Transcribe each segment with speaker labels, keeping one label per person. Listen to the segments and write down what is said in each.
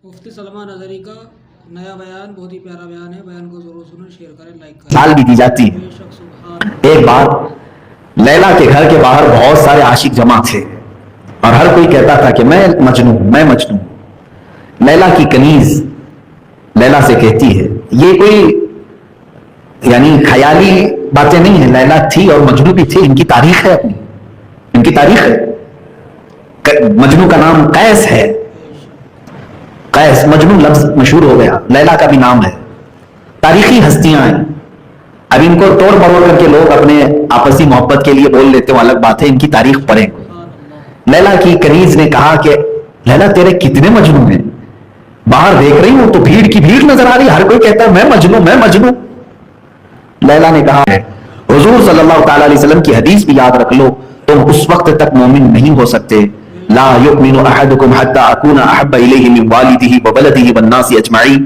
Speaker 1: مفتی سلمان اظہری کا نیا بیان بہت ہی پیارا بیان ہے. بیان کو ضرور سنیں، شیئر کریں، لائک کریں.
Speaker 2: مثال بھی دی جاتی ہے.
Speaker 1: بے شک سبحان
Speaker 2: ایک بار لیلا کے گھر کے باہر بہت سارے عاشق جمع تھے اور ہر کوئی کہتا تھا کہ میں مجنوں ہوں، میں مجنوں ہوں. لیلا کی کنیز لیلا سے کہتی ہے، یہ کوئی یعنی خیالی باتیں نہیں ہیں، لیلا تھی اور مجنوں بھی تھی، ان کی تاریخ ہے، اپنی ان کی تاریخ ہے. مجنوں کا نام قیس ہے، قیس مجنوں لفظ مشہور ہو گیا، لیلا کا بھی نام ہے. تاریخی ہستیاں ہیں. اب ان کو توڑ مروڑ کر کے لوگ اپنے آپسی محبت کے لیے بول لیتے ہیں، الگ بات ہے، ان کی تاریخ پڑھیں. لیلا کی کنیز نے کہا کہ لیلا تیرے کتنے مجنوں ہیں، باہر دیکھ رہی ہوں تو بھیڑ کی بھیڑ نظر آ رہی، ہر کوئی کہتا ہے میں مجنوں میں مجنوں. لیلا نے کہا ہے حضور صلی اللہ تعالی علیہ وسلم کی حدیث بھی یاد رکھ لو، تم اس وقت تک مومن نہیں ہو سکتے. لا یؤمن احدکم حتی اکون احب الیہ من والدہ وولدہ والناس اجمعین.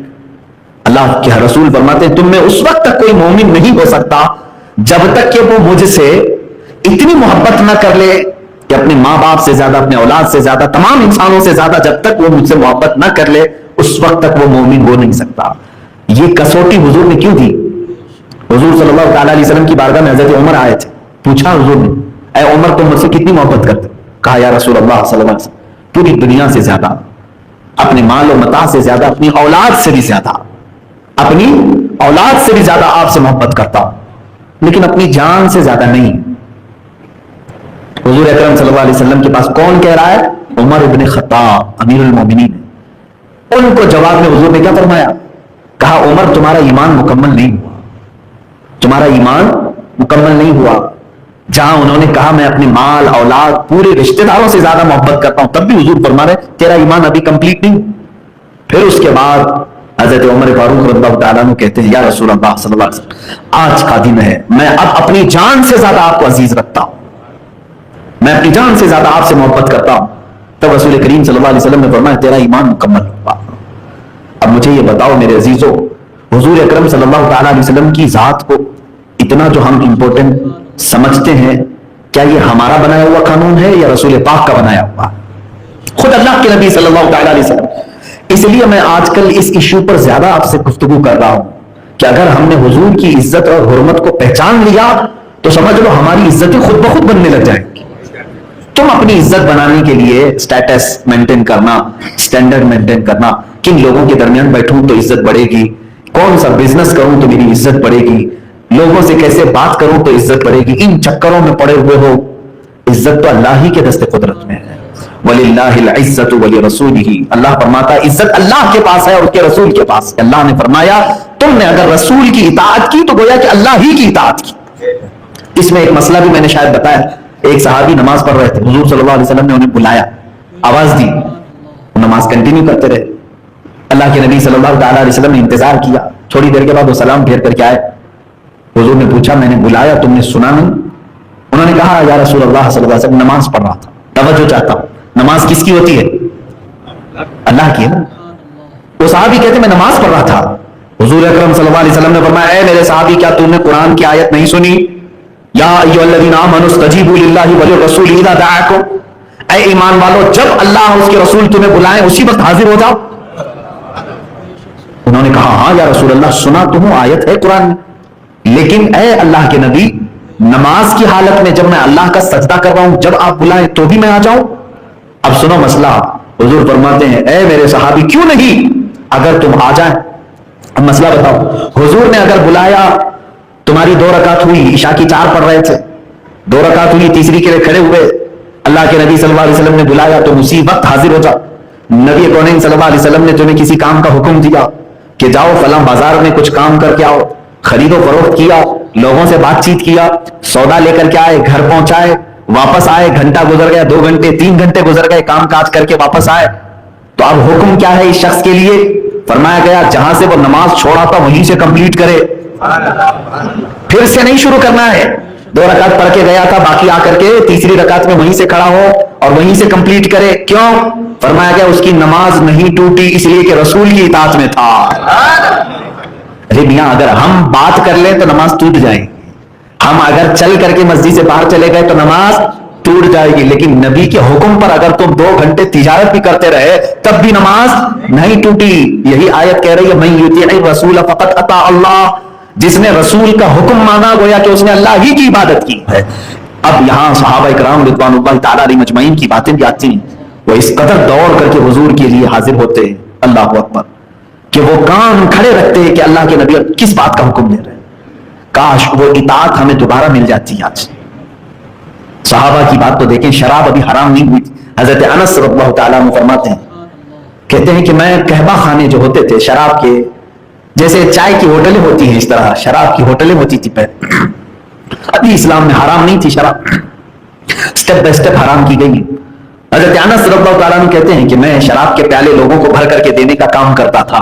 Speaker 2: اللہ کے رسول فرماتے ہیں تم میں اس وقت تک کوئی مومن نہیں ہو سکتا جب تک کہ وہ مجھ سے اتنی محبت نہ کر لے کہ اپنے ماں باپ سے زیادہ، اپنے اولاد سے زیادہ، تمام انسانوں سے زیادہ جب تک وہ مجھ سے محبت نہ کر لے اس وقت تک وہ مومن ہو نہیں سکتا. یہ کسوٹی حضور نے کیوں دی؟ حضور صلی اللہ تعالی علیہ وسلم کی بارگاہ میں حضرت عمر آئے تھے. پوچھا حضور نے اے عمر تم مجھ سے کتنی محبت کرتے؟ کہا یا رسول اللہ صلی اللہ علیہ وسلم پوری دنیا سے زیادہ، اپنے مال و متاع سے زیادہ، اپنی اولاد سے بھی زیادہ، اپنی اولاد سے بھی زیادہ آپ سے محبت کرتا ہوں، لیکن اپنی جان سے زیادہ نہیں. حضور اکرم صلی اللہ علیہ وسلم کے پاس کون کہہ رہا ہے؟ عمر ابن خطاب امیر المومنین. ان کو جواب میں حضور نے کیا فرمایا؟ کہا عمر تمہارا ایمان مکمل نہیں ہوا، تمہارا ایمان مکمل نہیں ہوا. جہاں انہوں نے کہا میں اپنے مال اولاد پورے رشتہ داروں سے زیادہ محبت کرتا ہوں، تب بھی حضور فرما رہے تیرا ایمان ابھی کمپلیٹ نہیں. پھر اس کے بعد حضرت عمر فاروق رضی اللہ تعالیٰ عنہ کہتے ہیں یا رسول اللہ صلی اللہ علیہ وسلم آج کا دن ہے، میں اب اپنی جان سے زیادہ آپ کو عزیز رکھتا ہوں، میں اپنی جان سے زیادہ آپ سے محبت کرتا ہوں. تب رسول کریم صلی اللہ علیہ وسلم نے فرمایا تیرا ایمان مکمل ہوا. اب مجھے یہ بتاؤ میرے عزیزو، حضور اکرم صلی اللہ تعالیٰ علیہ وسلم کی ذات کو اتنا جو ہم امپورٹنٹ سمجھتے ہیں، کیا یہ ہمارا بنایا ہوا قانون ہے یا رسول پاک کا بنایا ہوا؟ خود اللہ کے نبی صلی اللہ تعالیٰ علیہ وسلم. اس لیے میں آج کل اس ایشو پر زیادہ آپ سے گفتگو کر رہا ہوں کہ اگر ہم نے حضور کی عزت اور حرمت کو پہچان لیا تو سمجھ لو ہماری عزتیں خود بخود بننے لگ جائیں گی. تم اپنی عزت بنانے کے لیے سٹیٹس مینٹین کرنا، سٹینڈرڈ مینٹین کرنا، کن لوگوں کے درمیان بیٹھوں تو عزت بڑھے گی، کون سا بزنس کروں تو میری عزت بڑھے گی، لوگوں سے کیسے بات کروں تو عزت بڑھے گی، ان چکروں میں پڑے ہوئے ہو. عزت تو اللہ ہی کے دست قدرت میں ہے. وَلِلَّهِ الْعِزَّةُ وَلِرَسُولِهِ. اللہ فرماتا ہے عزت اللہ کے پاس ہے اور اس کے رسول کے پاس. اللہ نے فرمایا تم نے اگر رسول کی اطاعت کی تو گویا کہ اللہ ہی کی اطاعت کی. اس میں ایک مسئلہ بھی میں نے شاید بتایا. ایک صحابی نماز پڑھ رہے تھے، حضور صلی اللہ علیہ وسلم نے انہیں بلایا، آواز دی، نماز کنٹینیو کرتے رہے. اللہ کے نبی صلی اللہ تعالیٰ علیہ وسلم نے انتظار کیا. تھوڑی دیر کے بعد وہ سلام پھیر کر کے آئے. حضور نے پوچھا میں نے بلایا تم نے سنا نہیں؟ انہوں نے کہا یا رسول اللہ صلی اللہ علیہ وسلم نماز پڑھ رہا تھا. توجہ چاہتا ہوں، نماز کس کی ہوتی ہے؟ اللہ کی ہے نا. وہ صحابی کہتے میں نماز پڑھ رہا تھا. حضور اکرم صلی اللہ علیہ وسلم نے فرمایا اے میرے صحابی کیا تم نے قرآن کی آیت نہیں سنی؟ یا ایھا الذین آمنوا استجیبوا للہ وللرسول اذا دعاکم. اے ایمان والو جب اللہ اور اس کے رسول تمہیں بلائیں اسی وقت حاضر ہو جاؤ. انہوں نے کہا ہاں یا رسول اللہ سنا تو ہوں، آیت ہے قرآن میں، لیکن اے اللہ کے نبی نماز کی حالت میں جب میں اللہ کا سجدہ کر رہا ہوں جب آپ بلائیں تو بھی میں آ جاؤں؟ اب سنو مسئلہ. حضور فرماتے ہیں اے میرے صحابی کیوں نہیں، اگر تم آ جائیں. اب مسئلہ بتاؤ، حضور نے اگر بلایا، تمہاری 2 رکعت ہوئی، عشاء کی 4 پڑھ رہے تھے، 2 رکعت ہوئی، تیسری کے لیے کھڑے ہوئے، اللہ کے نبی صلی اللہ علیہ وسلم نے بلایا تو اسی وقت حاضر ہو جاؤ. نبی کونین صلی اللہ علیہ وسلم نے تمہیں کسی کام کا حکم دیا کہ جاؤ فلاں بازار میں کچھ کام کر کے آؤ، خرید و فروخت کیا، لوگوں سے بات چیت کیا، سودا لے کر کے آئے، گھر پہنچائے، واپس آئے، گھنٹہ گزر گیا، 2 گھنٹے 3 گھنٹے گزر گئے، کام کاج کر کے واپس آئے، تو اب حکم کیا ہے اس شخص کے لیے؟ فرمایا گیا جہاں سے وہ نماز چھوڑا تھا وہیں سے کمپلیٹ کرے، پھر سے نہیں شروع کرنا ہے. 2 رکعت پڑھ کے گیا تھا، باقی آ کر کے تیسری رکعت میں وہیں سے کھڑا ہو اور وہیں سے کمپلیٹ کرے. کیوں؟ فرمایا گیا اس کی نماز نہیں ٹوٹی اس لیے کہ رسول کی اطاعت میں تھا. ارے میاں اگر ہم بات کر لیں تو نماز ٹوٹ جائے، ہم اگر چل کر کے مسجد سے باہر چلے گئے تو نماز ٹوٹ جائے گی، لیکن نبی کے حکم پر اگر تم 2 گھنٹے تجارت بھی کرتے رہے تب بھی نماز نہیں ٹوٹی. یہی آیت کہہ رہی ہے من یطیع الرسول فقد اطاع اللہ، جس نے رسول کا حکم مانا گویا کہ اس نے اللہ ہی کی عبادت کی ہے. اب یہاں صحابہ کرام رضوان اللہ تعالی علیہم اجمعین کی باتیں بھی آتی ہیں. وہ اس قدر دوڑ کر کے حضور کے لیے حاضر ہوتے ہیں، اللہ اکبر، کہ وہ کان کھڑے رکھتے ہیں کہ اللہ کے نبی کس بات کا حکم دے رہے ہیں. کاش وہ اطاعت ہمیں دوبارہ مل جاتی ہے. آج صحابہ کی بات تو دیکھیں، شراب ابھی حرام نہیں ہوئی تھی. حضرت انس رضی اللہ تعالیٰ عنہ فرماتے ہیں، کہتے ہیں کہ میں قہوہ خانے جو ہوتے تھے شراب کے، جیسے چائے کی ہوٹلیں ہوتی ہیں اس طرح شراب کی ہوٹلیں ہوتی تھی پہلے. ابھی اسلام میں حرام نہیں تھی شراب، سٹیپ بائی سٹیپ حرام کی گئی. حضرت انس رضی اللہ تعالیٰ عنہ کہتے ہیں کہ میں شراب کے پیالے لوگوں کو بھر کر کے دینے کا کام کرتا تھا.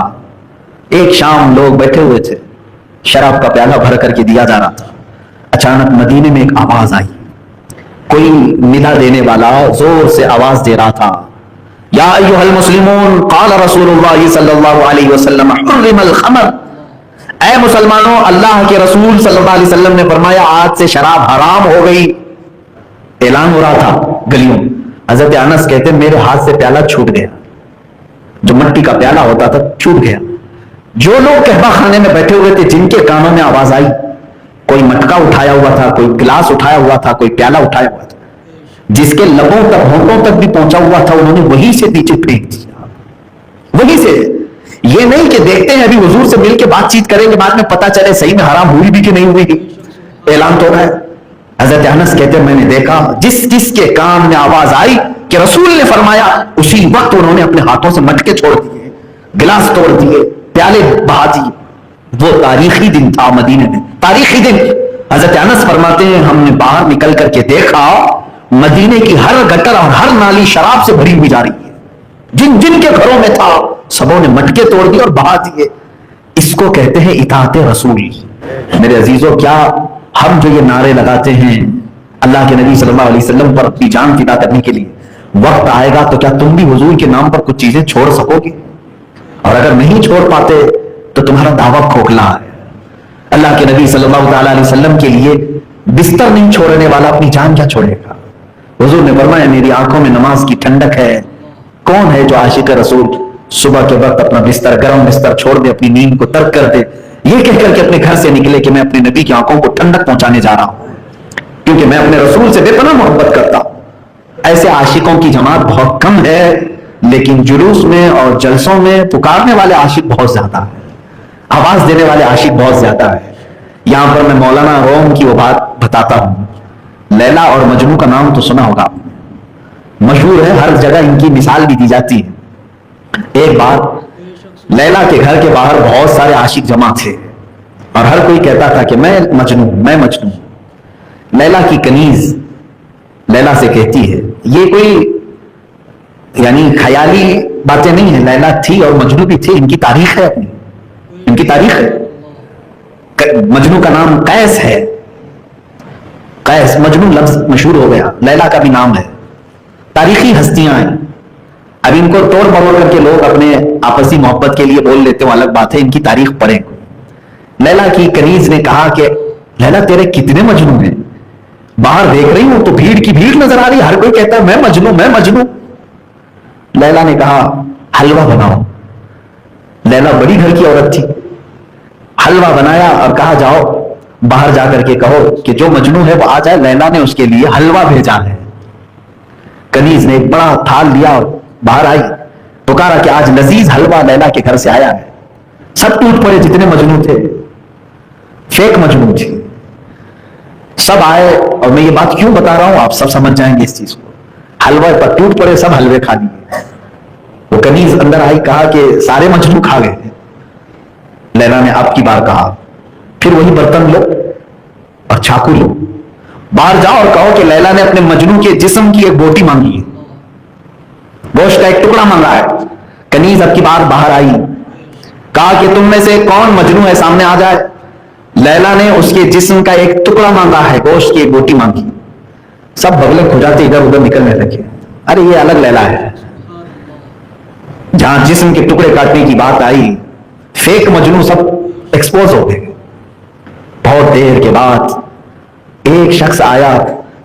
Speaker 2: ایک شام لوگ بیٹھے ہوئے تھے، شراب کا پیالہ بھر کر کے دیا جا رہا تھا. اچانک مدینے میں ایک آواز آئی، کوئی ندا دینے والا زور سے آواز دے رہا تھا، یا ایھا المسلمون قال رسول اللہ صلی اللہ علیہ وسلم حرم الخمر. اے مسلمانوں، اللہ کے رسول صلی اللہ علیہ وسلم نے فرمایا آج سے شراب حرام ہو گئی. اعلان ہو رہا تھا گلیوں. حضرت انس کہتے ہیں میرے ہاتھ سے پیالہ چھوٹ گیا، جو مٹی کا پیالہ ہوتا تھا چھوٹ گیا. جو لوگ قہوہ خانے میں بیٹھے ہوئے تھے جن کے کانوں میں آواز آئی، کوئی مٹکا اٹھایا ہوا تھا، کوئی گلاس اٹھایا ہوا تھا، کوئی پیالہ اٹھایا ہوا تھا، جس کے لبوں تک ہونٹوں تک بھی پہنچا ہوا تھا، انہوں نے وہی سے نیچے پھینک دیا. وہی سے. یہ نہیں کہ دیکھتے ہیں ابھی حضور سے مل کے بات چیت کریں گے بعد میں پتا چلے صحیح میں حرام ہوئی بھی کہ نہیں ہوئی. اعلان تو ہے. حضرت انس کہتے ہیں میں نے دیکھا جس جس کے کان میں آواز آئی کہ رسول نے فرمایا، اسی وقت انہوں نے اپنے ہاتھوں سے مٹکے چھوڑ دیے، گلاس توڑ دیے، پیالے بہا دیے. وہ تاریخی دن تھا مدینے میں، تاریخی دن. حضرت انس فرماتے ہیں ہم نے باہر نکل کر کے دیکھا مدینے کی ہر گٹر اور ہر نالی شراب سے بھری ہوئی جا رہی ہے. جن جن کے گھروں میں تھا سبوں نے مٹکے توڑ دیے اور بہا دیے. اس کو کہتے ہیں اطاعت رسول. میرے عزیزوں، کیا ہم جو یہ نعرے لگاتے ہیں اللہ کے نبی صلی اللہ علیہ وسلم پر اپنی جان فدا کرنے کے لیے، وقت آئے گا تو کیا تم بھی حضور کے نام پر کچھ چیزیں چھوڑ سکو گے؟ اور اگر نہیں چھوڑ پاتے تو تمہارا دعویٰ کھوکھلا ہے. اللہ کے نبی صلی اللہ تعالیٰ علیہ وسلم کے لیے بستر نہیں چھوڑنے والا اپنی جان کیا چھوڑے گا؟ حضور نے فرمایا میری آنکھوں میں نماز کی ٹھنڈک ہے. کون ہے جو عاشق رسول صبح کے وقت اپنا بستر، گرم بستر چھوڑ دے، اپنی نیند کو ترک کر دے، یہ کہہ کر کے اپنے گھر سے نکلے کہ میں اپنے نبی کی آنکھوں کو ٹھنڈک پہنچانے جا رہا ہوں کیونکہ میں اپنے رسول سے بے پناہ محبت کرتا ہوں. ایسے عاشقوں کی جماعت بہت کم ہے، لیکن جلوس میں اور جلسوں میں پکارنے والے عاشق بہت زیادہ ہیں، آواز دینے والے عاشق بہت زیادہ ہیں. یہاں پر میں مولانا روم کی وہ بات بتاتا ہوں. لیلا اور مجنوں کا نام تو سنا ہوگا، مشہور ہے، ہر جگہ ان کی مثال بھی دی جاتی ہے. ایک بار لیلا کے گھر کے باہر بہت سارے عاشق جمع تھے اور ہر کوئی کہتا تھا کہ میں مجنوں، میں مجنوں. لیلا کی کنیز لیلا سے کہتی ہے، یہ کوئی یعنی خیالی باتیں نہیں ہیں، لیلا تھی اور مجنوں بھی تھے، ان کی تاریخ ہے اپنی، ان کی تاریخ ہے. مجنوں کا نام قیس ہے، قیس. مجنوں لفظ مشہور ہو گیا، لیلا کا بھی نام ہے. تاریخی ہستیاں ہیں. اب ان کو توڑ مروڑ کر کے لوگ اپنے آپسی محبت کے لیے بول لیتے ہیں، الگ بات ہے، ان کی تاریخ پڑھیں. لیلا کی کنیز نے کہا کہ لیلا تیرے کتنے مجنوں ہیں، باہر دیکھ رہی ہوں تو بھیڑ کی بھیڑ نظر آ رہی، ہر کوئی کہتا ہے میں مجنوں، میں مجنوں. لیلا نے کہا حلوہ بناؤ. لیلا بڑی گھر کی عورت تھی. حلوہ بنایا اور کہا جاؤ باہر جا کر کے کہو کہ جو مجنوں ہے وہ آ جائے. لیلا نے اس کے لیے حلوہ بھیجا ہے. کنیز نے ایک بڑا تھال لیا اور باہر آئی، پکارا کہ آج لذیذ حلوہ لیلا کے گھر سے آیا ہے. سب ٹوٹ پڑے جتنے مجنوں تھے، فیک مجنوں تھے، سب آئے. اور میں یہ بات کیوں بتا رہا ہوں آپ سب سمجھ جائیں گے اس چیز کو. حلوے پر ٹوٹ پڑے، سب حلوے کھا لیے. وہ کنیز اندر آئی، کہا کہ سارے مجنوں کھا گئے. لیلا نے آپ کی بار کہا پھر وہی برتن لو اور چاقو لو، باہر جاؤ اور کہو کہ لیلا نے اپنے مجنوں کے جسم کی ایک بوٹی مانگی ہے، گوشت کا ایک ٹکڑا مانگا ہے. کنیز اب کی بار باہر آئی، کہا کہ تم میں سے کون مجنوں ہے سامنے آ جائے. لیلا نے اس کے جسم کا ایک ٹکڑا مانگا ہے، گوشت کی ایک بوٹی مانگی. سب بغلیں کھجاتے ادھر ادھر نکلنے لگے. ارے یہ الگ لیلا ہے. جہاں جسم کے ٹکڑے کاٹنے کی بات آئی، فیک مجنوں سب ایکسپوز ہو گئے. بہت دیر کے بعد ایک شخص آیا،